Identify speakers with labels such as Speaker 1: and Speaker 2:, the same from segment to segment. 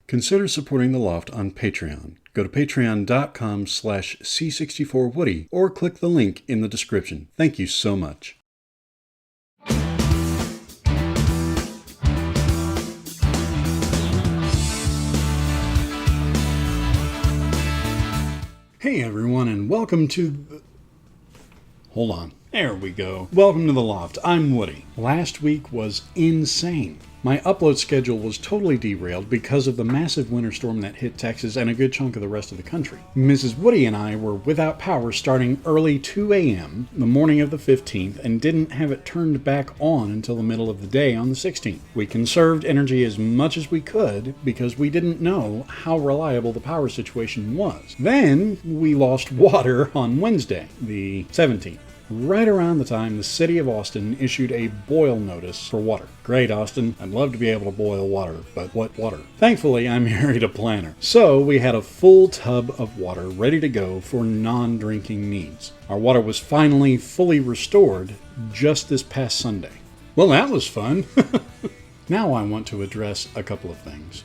Speaker 1: Consider supporting The Loft on Patreon. Go to patreon.com/C64Woody or click the link in the description. Thank you so much. Hey everyone, and welcome to Hold on. There we go. Welcome to The Loft. I'm Woody. Last week was insane. My upload schedule was totally derailed because of the massive winter storm that hit Texas and a good chunk of the rest of the country. Mrs. Woody and I were without power starting early 2 a.m. the morning of the 15th and didn't have it turned back on until the middle of the day on the 16th. We conserved energy as much as we could because we didn't know how reliable the power situation was. Then we lost water on Wednesday, the 17th. Right around the time the city of Austin issued a boil notice for water. Great, Austin. I'd love to be able to boil water, but what water? Thankfully, I married a planner. So we had a full tub of water ready to go for non-drinking needs. Our water was finally fully restored just this past Sunday. Well, that was fun. Now I want to address a couple of things.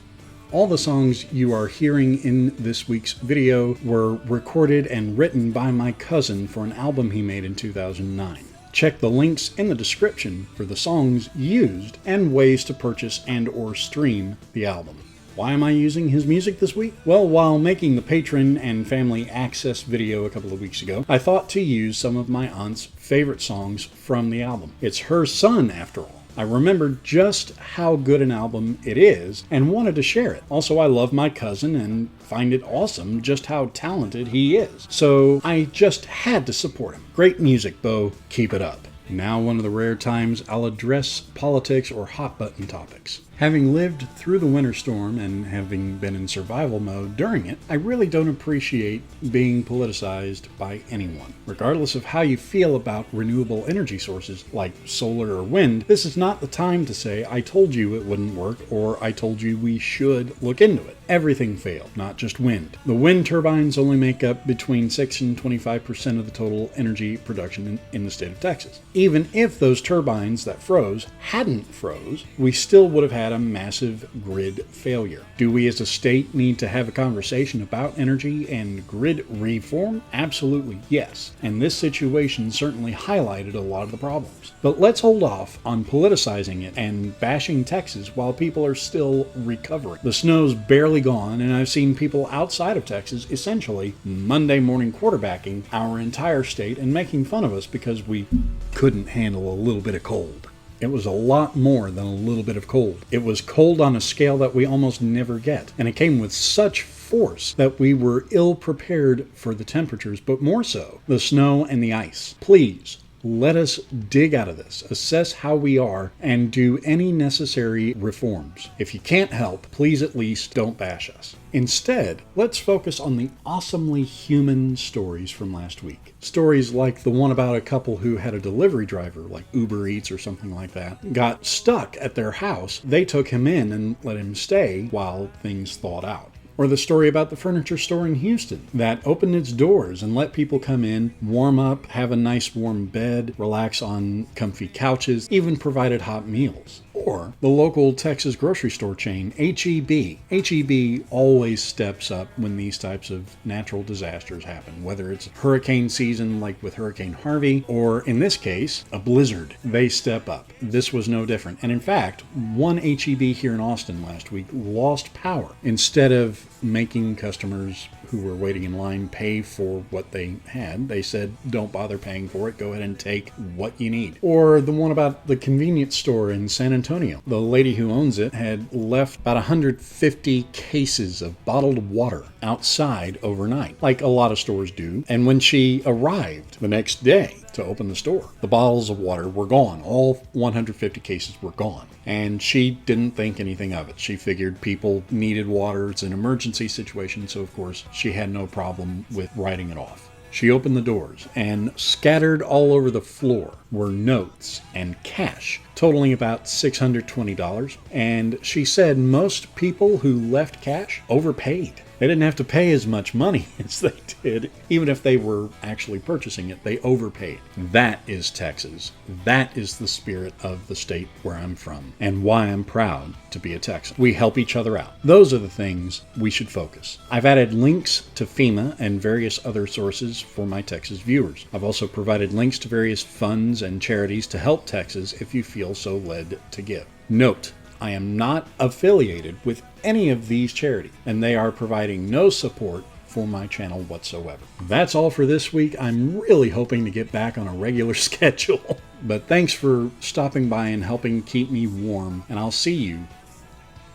Speaker 1: All the songs you are hearing in this week's video were recorded and written by my cousin for an album he made in 2009. Check the links in the description for the songs used and ways to purchase and or stream the album. Why am I using his music this week? Well, while making the patron and family access video a couple of weeks ago, I thought to use some of my aunt's favorite songs from the album. It's her son, after all. I remembered just how good an album it is and wanted to share it. Also, I love my cousin and find it awesome just how talented he is. So I just had to support him. Great music, Bo. Keep it up. Now, one of the rare times I'll address politics or hot button topics. Having lived through the winter storm and having been in survival mode during it, I really don't appreciate being politicized by anyone. Regardless of how you feel about renewable energy sources like solar or wind, this is not the time to say, I told you it wouldn't work, or I told you we should look into it. Everything failed, not just wind. The wind turbines only make up between 6 and 25% of the total energy production in the state of Texas. Even if those turbines that froze hadn't froze, we still would have had a massive grid failure. Do we as a state need to have a conversation about energy and grid reform? Absolutely yes. And this situation certainly highlighted a lot of the problems. But let's hold off on politicizing it and bashing Texas while people are still recovering. The snow's barely gone, and I've seen people outside of Texas essentially Monday morning quarterbacking our entire state and making fun of us because we couldn't handle a little bit of cold. It was a lot more than a little bit of cold. It was cold on a scale that we almost never get, and it came with such force that we were ill prepared for the temperatures, but more so, the snow and the ice. Please, let us dig out of this, assess how we are, and do any necessary reforms. If you can't help, please at least don't bash us. Instead, let's focus on the awesomely human stories from last week. Stories like the one about a couple who had a delivery driver, like Uber Eats or something like that, got stuck at their house. They took him in and let him stay while things thawed out. Or the story about the furniture store in Houston that opened its doors and let people come in, warm up, have a nice warm bed, relax on comfy couches, even provided hot meals. Or the local Texas grocery store chain, H-E-B. H-E-B always steps up when these types of natural disasters happen, whether it's hurricane season like with Hurricane Harvey, or in this case, a blizzard. They step up. This was no different. And in fact, one H-E-B here in Austin last week lost power. Instead of making customers who were waiting in line pay for what they had, they said, don't bother paying for it, go ahead and take what you need. Or the one about the convenience store in San Antonio. The lady who owns it had left about 150 cases of bottled water outside overnight, like a lot of stores do. And when she arrived the next day to open the store, the bottles of water were gone. All 150 cases were gone. And she didn't think anything of it. She figured people needed water. It's an emergency situation, so of course she had no problem with writing it off. She opened the doors, and scattered all over the floor were notes and cash, totaling about $620. And she said most people who left cash overpaid. They didn't have to pay as much money as they did. Even if they were actually purchasing it, they overpaid. That is Texas. That is the spirit of the state where I'm from, and why I'm proud to be a Texan. We help each other out. Those are the things we should focus. I've added links to FEMA and various other sources for my Texas viewers. I've also provided links to various funds and charities to help Texas if you feel so led to give. Note, I am not affiliated with any of these charities, and they are providing no support for my channel whatsoever. That's all for this week. I'm really hoping to get back on a regular schedule. But thanks for stopping by and helping keep me warm, and I'll see you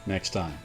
Speaker 1: next time.